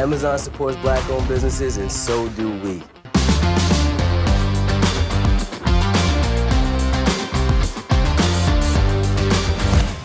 Amazon supports Black-owned businesses, and so do we.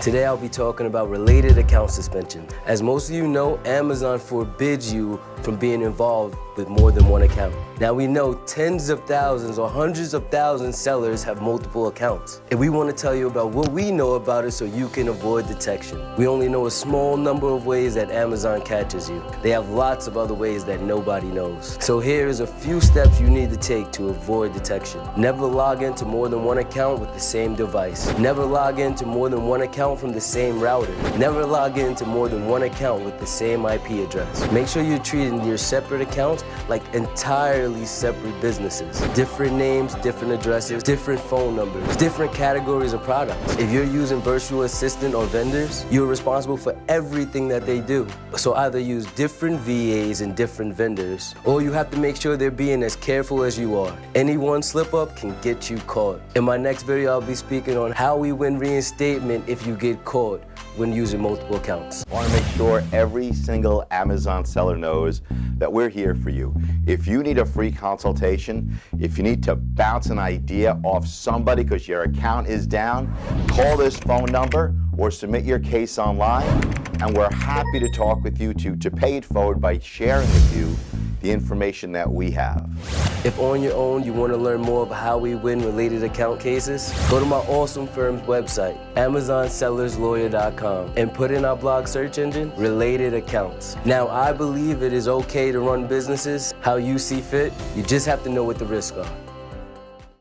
Today I'll be talking about related account suspension. As most of you know, Amazon forbids you from being involved with more than one account. Now we know tens of thousands or hundreds of thousands sellers have multiple accounts. And we want to tell you about what we know about it so you can avoid detection. We only know a small number of ways that Amazon catches you. They have lots of other ways that nobody knows. So here's a few steps you need to take to avoid detection. Never log into more than one account with the same device. Never log into more than one account from the same router. Never log into more than one account with the same IP address. Make sure you're treating your separate accounts like entirely separate businesses. Different names, different addresses, different phone numbers, different categories of products. If you're using virtual assistant or vendors, you're responsible for everything that they do. So either use different VAs and different vendors, or you have to make sure they're being as careful as you are. Any one slip up can get you caught. In my next video, I'll be speaking on how we win reinstatement if you get caught when using multiple accounts. I want to make sure every single Amazon seller knows that we're here for you. If you need a free consultation, if you need to bounce an idea off somebody because your account is down, call this phone number or submit your case online, and we're happy to talk with you to pay it forward by sharing with you the information that we have. If on your own you want to learn more about how we win related account cases, go to my awesome firm's website, AmazonSellersLawyer.com, and put in our blog search engine, Related Accounts. Now, I believe it is okay to run businesses how you see fit. You just have to know what the risks are.